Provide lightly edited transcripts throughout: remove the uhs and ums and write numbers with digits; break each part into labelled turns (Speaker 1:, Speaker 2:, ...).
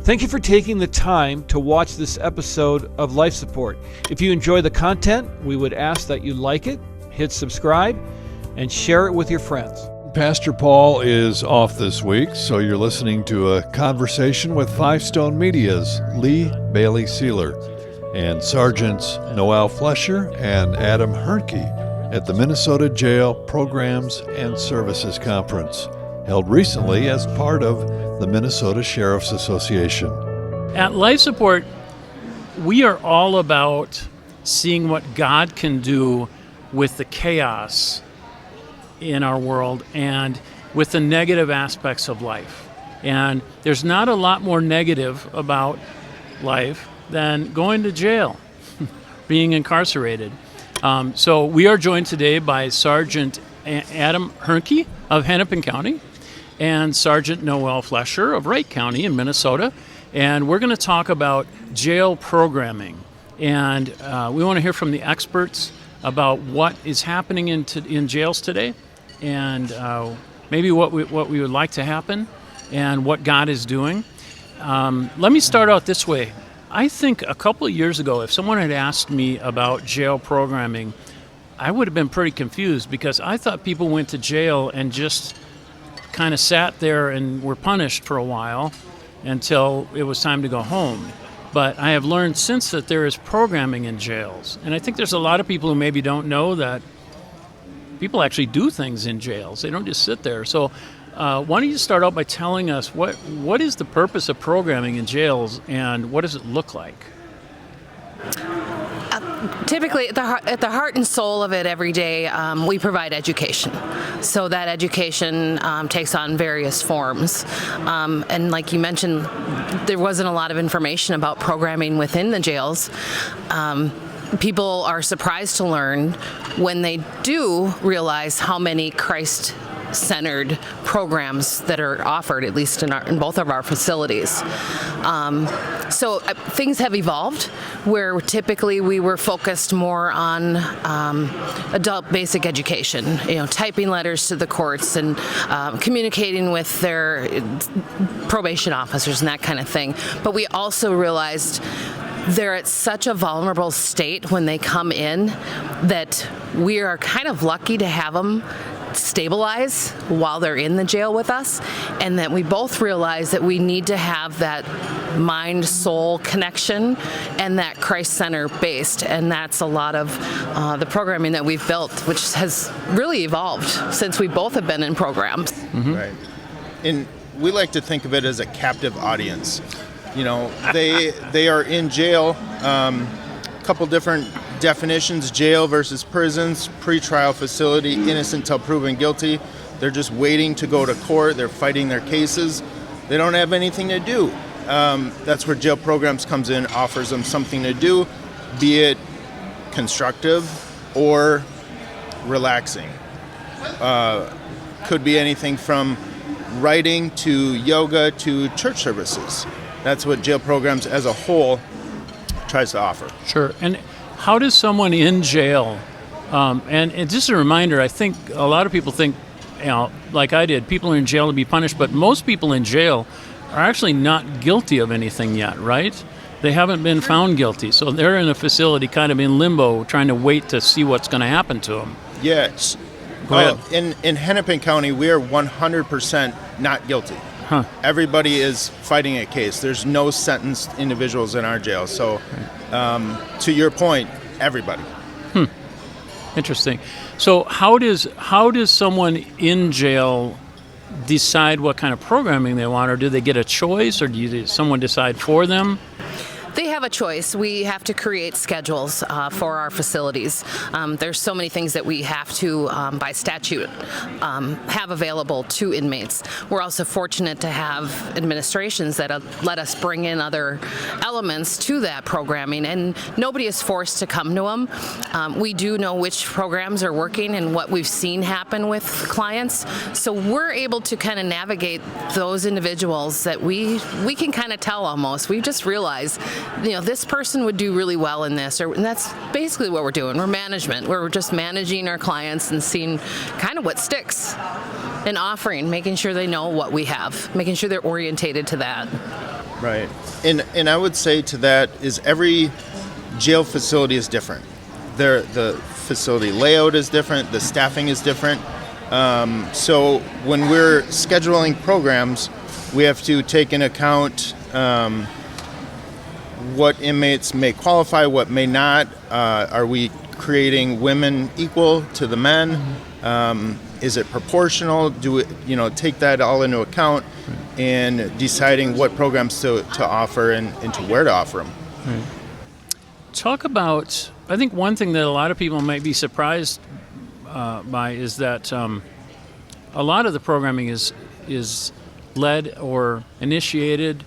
Speaker 1: Thank you for taking the time to watch this episode of Life Support. If you enjoy the content, we would ask that you like it, hit subscribe, and share it with your friends.
Speaker 2: Pastor Paul is off this week, so you're listening to a conversation with Five Stone Media's Lee Bailey Sealer and Sergeants Noel Flesher and Adam Hernke at the Minnesota Jail Programs and Services Conference, held recently as part of the Minnesota Sheriff's Association.
Speaker 3: At Life Support, we are all about seeing what God can do with the chaos in our world and with the negative aspects of life. And there's not a lot more negative about life than going to jail, being incarcerated. So we are joined today by Sergeant Adam Hernke of Hennepin County and Sergeant Noel Flesher of Wright County in Minnesota. And we're going to talk about jail programming. And we want to hear from the experts about what is happening in jails today, and maybe what we would like to happen, and what God is doing. Let me start out this way. I think a couple of years ago, if someone had asked me about jail programming, I would have been pretty confused, because I thought people went to jail and just kind of sat there and were punished for a while until it was time to go home. But I have learned since that there is programming in jails. And I think there's a lot of people who maybe don't know that people actually do things in jails. They don't just sit there. So why don't you start out by telling us what is the purpose of programming in jails, and what does it look like?
Speaker 4: Typically, at the heart and soul of it every day, we provide education. So that education takes on various forms. And like you mentioned, there wasn't a lot of information about programming within the jails. People are surprised to learn when they do realize how many Christ-centered programs that are offered, at least in both of our facilities. So things have evolved, where typically we were focused more on adult basic education, typing letters to the courts and communicating with their probation officers and that kind of thing. But we also realized they're at such a vulnerable state when they come in that we are kind of lucky to have them stabilize while they're in the jail with us, and that we both realize that we need to have that mind-soul connection and that Christ-center based, and that's a lot of the programming that we've built, which has really evolved since we both have been in programs.
Speaker 5: Mm-hmm. Right. And we like to think of it as a captive audience. They are in jail. Couple different definitions: jail versus prisons, pretrial facility, innocent till proven guilty. They're just waiting to go to court. They're fighting their cases. They don't have anything to do. That's where jail programs comes in, offers them something to do, be it constructive or relaxing. Could be anything from writing to yoga to church services. That's what jail programs as a whole tries to offer.
Speaker 3: Sure. And how does someone in jail, and just a reminder, I think a lot of people think, like I did, people are in jail to be punished, but most people in jail are actually not guilty of anything yet, right? They haven't been found guilty, so they're in a facility kind of in limbo, trying to wait to see what's going to happen to them.
Speaker 5: Yes.
Speaker 3: Go ahead.
Speaker 5: In Hennepin County, we are 100% not guilty.
Speaker 3: Huh.
Speaker 5: Everybody is fighting a case. There's no sentenced individuals in our jail. So, to your point, everybody.
Speaker 3: Interesting. So how does someone in jail decide what kind of programming they want, or do they get a choice, or does someone decide for them?
Speaker 4: They have a choice. We have to create schedules for our facilities. There's so many things that we have to, by statute, have available to inmates. We're also fortunate to have administrations that let us bring in other elements to that programming, and nobody is forced to come to them. We do know which programs are working and what we've seen happen with clients, so we're able to kind of navigate those individuals that we can kind of tell almost. We just realize, this person would do really well in this, and that's basically what we're doing. We're management. We're just managing our clients and seeing kind of what sticks and offering, making sure they know what we have, making sure they're orientated to that.
Speaker 5: Right. And I would say to that is every jail facility is different. The facility layout is different. The staffing is different. So when we're scheduling programs, we have to take into account what inmates may qualify, what may not. Are we creating women equal to the men? Is it proportional? Do we, take that all into account and deciding what programs to offer and to where to offer them.
Speaker 3: Right. Talk about, I think one thing that a lot of people might be surprised by is that a lot of the programming is led or initiated,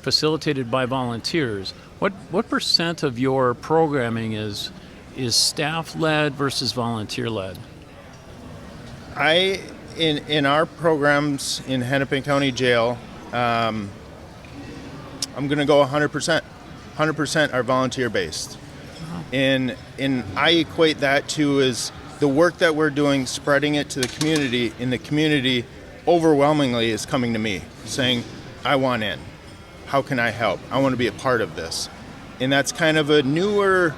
Speaker 3: facilitated by volunteers. What percent of your programming is staff-led versus volunteer-led?
Speaker 5: In our programs in Hennepin County Jail, I'm going to go 100%. 100% are volunteer-based. And I equate that to is the work that we're doing, spreading it to the community, and the community overwhelmingly is coming to me saying, I want in. How can I help? I want to be a part of this. And that's kind of a newer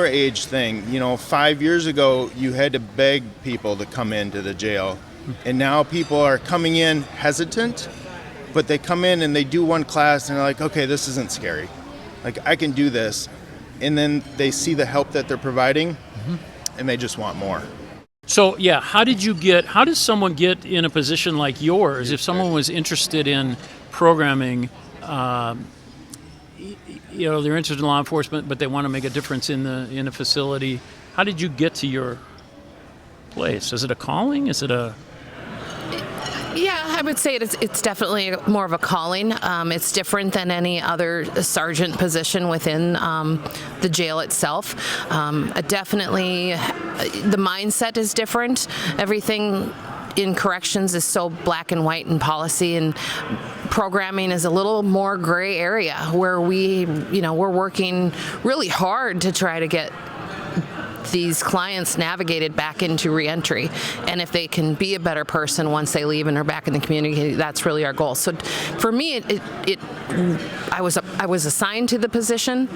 Speaker 5: age thing. 5 years ago, you had to beg people to come into the jail. And now people are coming in hesitant, but they come in and they do one class and they're like, okay, this isn't scary. Like, I can do this. And then they see the help that they're providing and they just want more.
Speaker 3: So, yeah, how does someone get in a position like yours if someone was interested in programming? They're interested in law enforcement, but they want to make a difference in a facility. How did you get to your place? Is it a calling? Is it a...
Speaker 4: Yeah, I would say it's definitely more of a calling. It's different than any other sergeant position within the jail itself. Definitely, the mindset is different. Everything in corrections is so black and white in policy, and programming is a little more gray area where we're working really hard to try to get these clients navigated back into reentry, and if they can be a better person once they leave and are back in the community, that's really our goal. So for me, I was assigned to the position,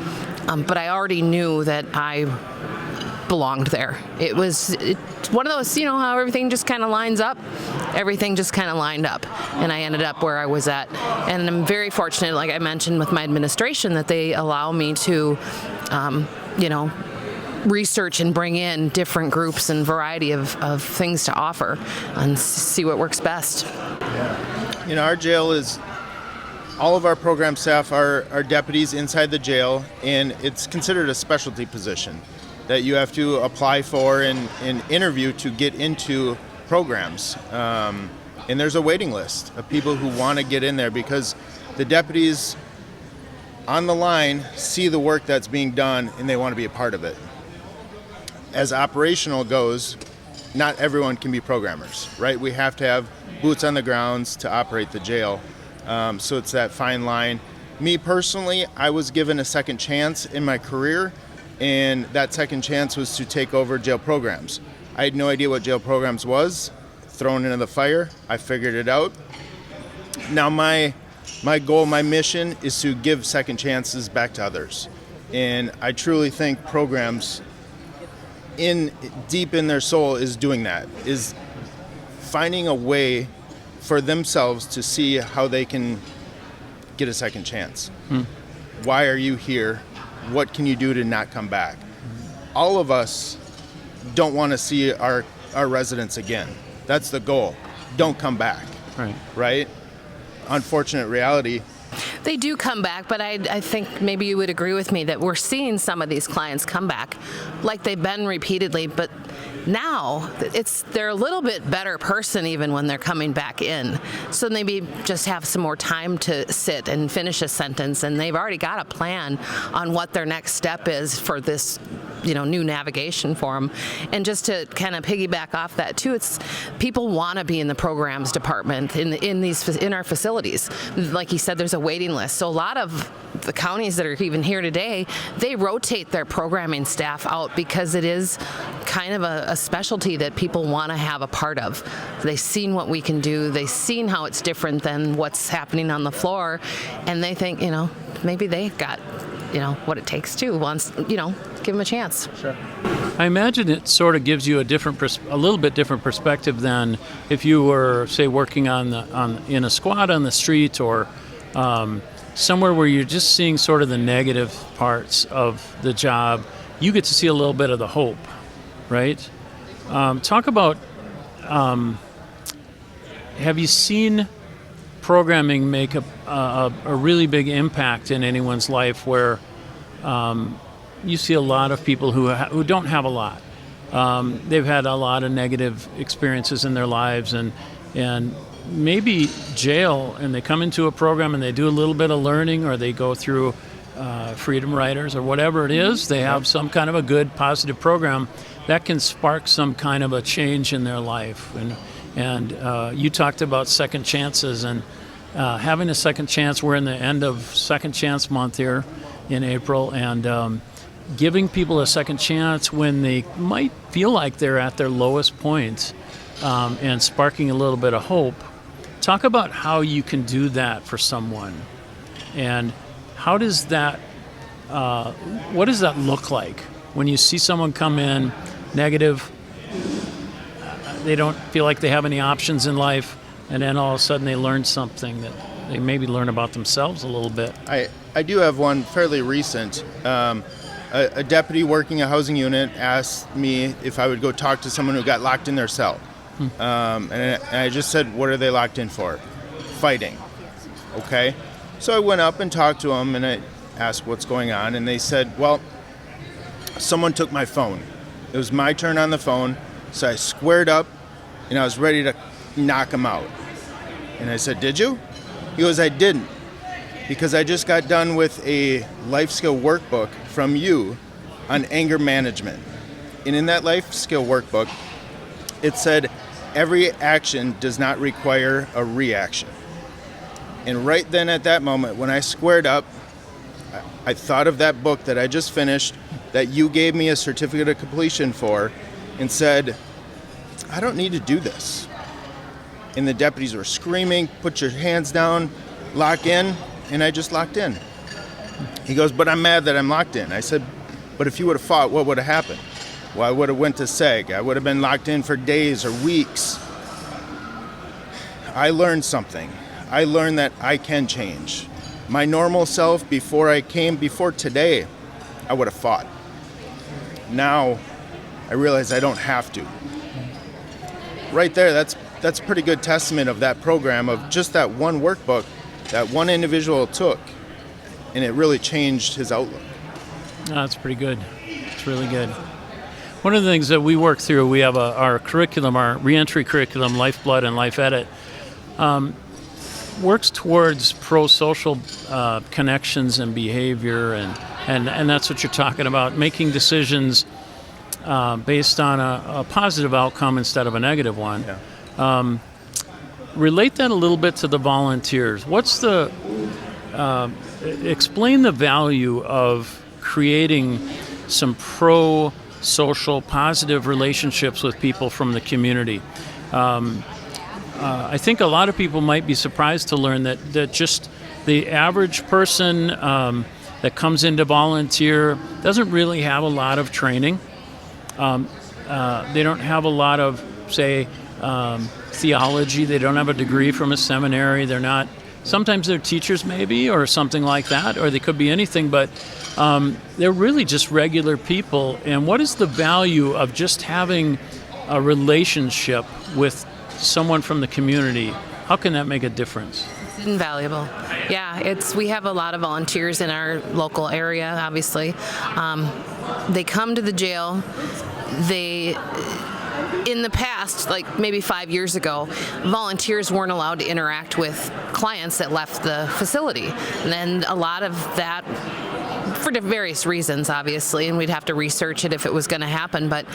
Speaker 4: but I already knew that I belonged there. It's one of those, how everything just kind of lines up. Everything just kind of lined up, and I ended up where I was at. And I'm very fortunate, like I mentioned, with my administration, that they allow me to, research and bring in different groups and variety of things to offer and see what works best.
Speaker 5: Our jail is, all of our program staff are deputies inside the jail, and it's considered a specialty position that you have to apply for and interview to get into programs. And there's a waiting list of people who want to get in there because the deputies on the line see the work that's being done and they want to be a part of it. As operational goes, not everyone can be programmers, right? We have to have boots on the grounds to operate the jail. So it's that fine line. Me personally, I was given a second chance in my career, and that second chance was to take over jail programs. I had no idea what jail programs was. Thrown into the fire, I figured it out. Now my goal, my mission is to give second chances back to others. And I truly think programs deep in their soul is doing that, is finding a way for themselves to see how they can get a second chance. Why are you here? What can you do to not come back? All of us don't want to see our residents again. That's the goal. Don't come back. Right? Unfortunate reality.
Speaker 4: They do come back, but I think maybe you would agree with me that we're seeing some of these clients come back like they've been repeatedly, but now they're a little bit better person even when they're coming back in. So maybe just have some more time to sit and finish a sentence, and they've already got a plan on what their next step is for this new navigation for them. And just to kind of piggyback off that too, it's people want to be in the programs department in our facilities. Like he said, there's a waiting list. So a lot of the counties that are even here today, they rotate their programming staff out because it is kind of a specialty that people want to have a part of. They've seen what we can do. They've seen how it's different than what's happening on the floor, and they think, maybe they've got, what it takes too. Once, give them a chance.
Speaker 5: Sure.
Speaker 3: I imagine it sort of gives you a little bit different perspective than if you were, say, working in a squad on the street or somewhere where you're just seeing sort of the negative parts of the job. You get to see a little bit of the hope, right? Talk about, have you seen programming make a really big impact in anyone's life where you see a lot of people who don't have a lot. They've had a lot of negative experiences in their lives and maybe jail, and they come into a program and they do a little bit of learning, or they go through Freedom Riders or whatever it is. They have some kind of a good, positive program that can spark some kind of a change in their life. And you talked about second chances, and having a second chance. We're in the end of Second Chance Month here in April, and giving people a second chance when they might feel like they're at their lowest point, and sparking a little bit of hope. Talk about how you can do that for someone, and how does that, what does that look like when you see someone come in negative, they don't feel like they have any options in life, and then all of a sudden they learn something that they maybe learn about themselves a little bit.
Speaker 5: I do have one fairly recent. A deputy working a housing unit asked me if I would go talk to someone who got locked in their cell. And I just said, what are they locked in for? Fighting. Okay. So I went up and talked to them, and I asked what's going on, and they said, well, someone took my phone. It was my turn on the phone, so I squared up, and I was ready to knock him out. And I said, did you? He goes, I didn't, because I just got done with a life skill workbook from you on anger management. And in that life skill workbook, it said every action does not require a reaction. And right then at that moment, when I squared up, I thought of that book that I just finished, that you gave me a certificate of completion for, and said, I don't need to do this. And the deputies were screaming, put your hands down, lock in, and I just locked in. He goes, but I'm mad that I'm locked in. I said, but if you would have fought, what would have happened? Well, I would have went to SEG. I would have been locked in for days or weeks. I learned something. I learned that I can change. My normal self before today, I would have fought. Now, I realize I don't have to. Right there, that's a pretty good testament of that program, of just that one workbook that one individual took, and it really changed his outlook.
Speaker 3: Oh, that's pretty good. It's really good. One of the things that we work through, we have our curriculum, our reentry curriculum, Lifeblood and Life Edit, works towards pro-social connections and behavior, and that's what you're talking about, making decisions based on a positive outcome instead of a negative one. Yeah. Relate that a little bit to the volunteers. What's the explain the value of creating some pro-social, positive relationships with people from the community. I think a lot of people might be surprised to learn that just the average person that comes in to volunteer doesn't really have a lot of training. They don't have a lot of, say, theology. They don't have a degree from a seminary. They're not. Sometimes they're teachers, maybe, or something like that, or they could be anything. But they're really just regular people. And what is the value of just having a relationship with someone from the community? How can that make a difference?
Speaker 4: It's invaluable. Yeah, we have a lot of volunteers in our local area, obviously. They come to the jail. In the past, like maybe 5 years ago, volunteers weren't allowed to interact with clients that left the facility. And then a lot of that for various reasons, obviously, and we'd have to research it if it was going to happen. But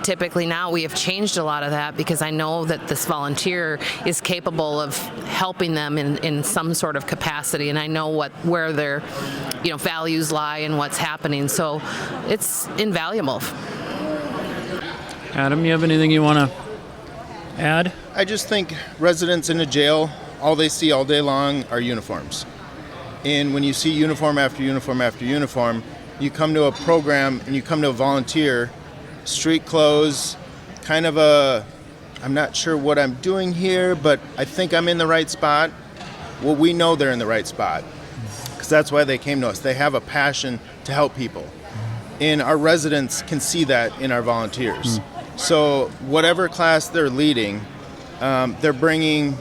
Speaker 4: typically now we have changed a lot of that because I know that this volunteer is capable of helping them in some sort of capacity, and I know where their values lie and what's happening. So it's invaluable.
Speaker 3: Adam, you have anything you want to add?
Speaker 5: I just think residents in a jail, all they see all day long are uniforms. And when you see uniform after uniform after uniform, you come to a program and you come to a volunteer, street clothes, kind of I'm not sure what I'm doing here, but I think I'm in the right spot. Well, we know they're in the right spot because that's why they came to us. They have a passion to help people. And our residents can see that in our volunteers. So whatever class they're leading, they're bringing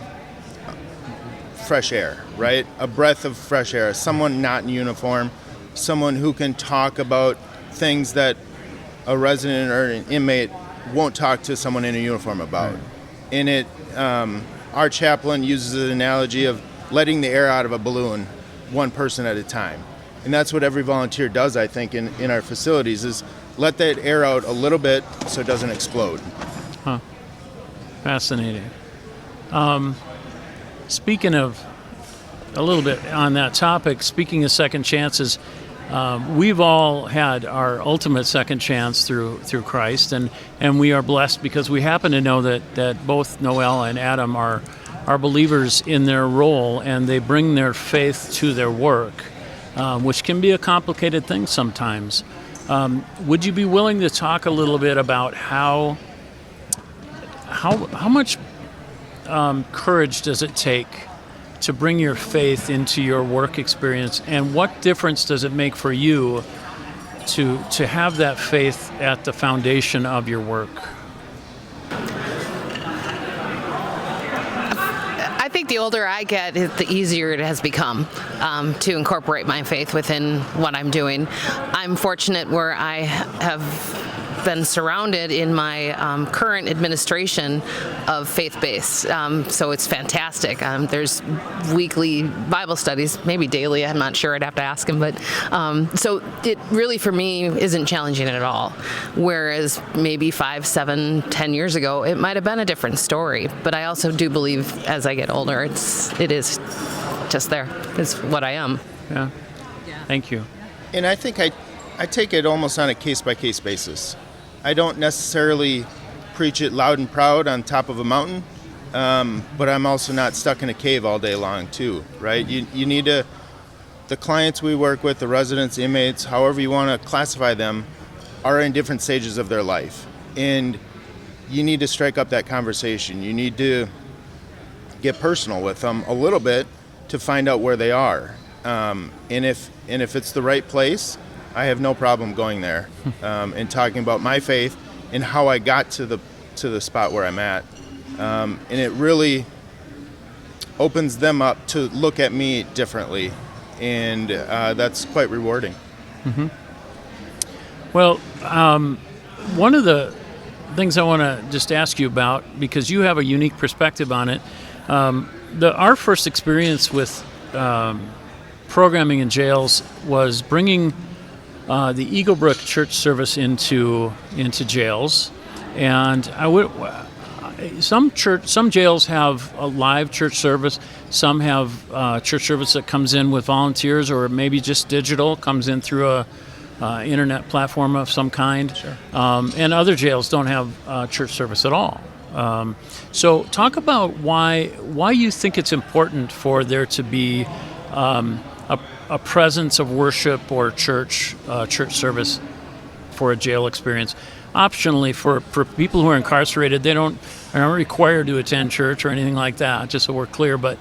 Speaker 5: fresh air, right? A breath of fresh air. Someone not in uniform, someone who can talk about things that a resident or an inmate won't talk to someone in a uniform about. And our chaplain uses an analogy of letting the air out of a balloon one person at a time. And that's what every volunteer does, I think, in our facilities, is let that air out a little bit so it doesn't explode.
Speaker 3: Huh. Fascinating. Speaking of a little bit on that topic, speaking of second chances, we've all had our ultimate second chance through Christ, and we are blessed because we happen to know that both Noel and Adam are believers in their role, and they bring their faith to their work, which can be a complicated thing sometimes. Would you be willing to talk a little bit about how much courage does it take to bring your faith into your work experience, and what difference does it make for you to have that faith at the foundation of your work?
Speaker 4: I think the older I get, the easier it has become to incorporate my faith within what I'm doing. I'm fortunate where I have been surrounded in my current administration of faith-based, so it's fantastic. There's weekly Bible studies, maybe daily, I'm not sure, I'd have to ask him, but so it really for me isn't challenging at all, whereas maybe 5, 7, 10 years ago it might have been a different story. But I also do believe as I get older it is just there. It's what I am.
Speaker 3: Yeah. Thank you.
Speaker 5: And I think I take it almost on a case-by-case basis. I don't necessarily preach it loud and proud on top of a mountain, but I'm also not stuck in a cave all day long too, right? You need to, the clients we work with, the residents, inmates, however you want to classify them, are in different stages of their life. And you need to strike up that conversation. You need to get personal with them a little bit to find out where they are. And if it's the right place, I have no problem going there and talking about my faith and how I got to the spot where I'm at. And it really opens them up to look at me differently, and that's quite rewarding.
Speaker 3: Mm-hmm. Well, one of the things I want to just ask you about, because you have a unique perspective on it, our first experience with programming in jails was bringing the Eagle Brook church service into jails, and some jails have a live church service. Some have church service that comes in with volunteers, or maybe just digital, comes in through a internet platform of some kind.
Speaker 5: Sure.
Speaker 3: And other jails don't have church service at all. So talk about why you think it's important for there to be a presence of worship or church service for a jail experience. Optionally, for people who are incarcerated, they aren't required to attend church or anything like that, just so we're clear. But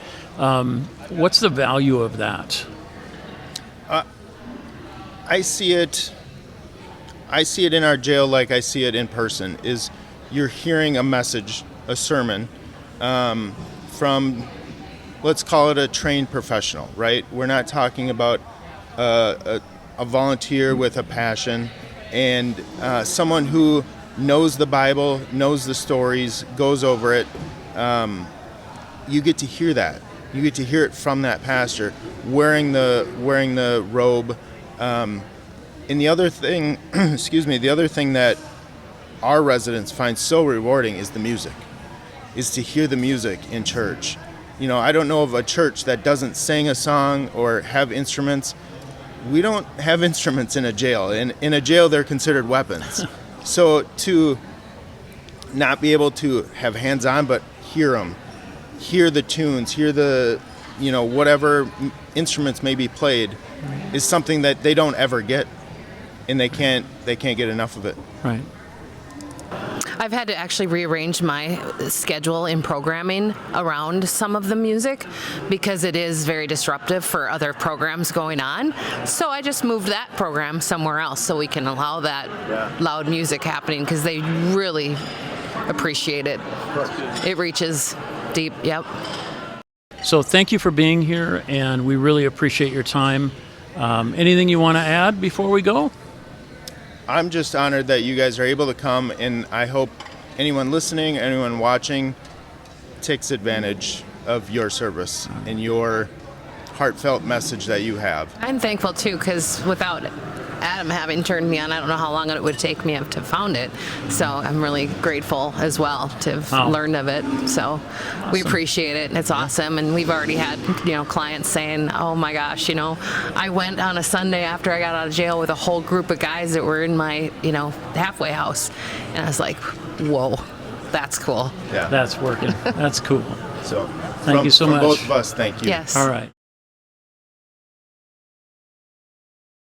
Speaker 3: what's the value of that?
Speaker 5: I see it in our jail like I see it in person, is you're hearing a message, a sermon, from, let's call it a trained professional, right? We're not talking about a volunteer with a passion and someone who knows the Bible, knows the stories, goes over it. You get to hear that. You get to hear it from that pastor wearing the robe, And the other thing, the other thing that our residents find so rewarding is the music, is to hear the music in church. I don't know of a church that doesn't sing a song or have instruments. We don't have instruments in a jail. In a jail, they're considered weapons. So to not be able to have hands-on, but hear them, hear the tunes, hear the, whatever instruments may be played, is something that they don't ever get, and they can't get enough of it.
Speaker 3: Right.
Speaker 4: I've had to actually rearrange my schedule in programming around some of the music because it is very disruptive for other programs going on. So I just moved that program somewhere else so we can allow that loud music happening because they really appreciate it. It reaches deep. Yep.
Speaker 3: So thank you for being here, and we really appreciate your time. Anything you want to add before we go?
Speaker 5: I'm just honored that you guys are able to come, and I hope anyone listening, anyone watching, takes advantage of your service and your heartfelt message that you have.
Speaker 4: I'm thankful too because without Adam having turned me on, I don't know how long it would take me to found it. So I'm really grateful as well to have learned of it. So we appreciate it. It's awesome. And we've already had, clients saying, oh my gosh, I went on a Sunday after I got out of jail with a whole group of guys that were in my, halfway house. And I was like, whoa, that's cool.
Speaker 5: Yeah.
Speaker 3: That's working. That's cool.
Speaker 5: So
Speaker 3: Thank you so much.
Speaker 5: From both of us, thank you.
Speaker 4: Yes.
Speaker 3: All right.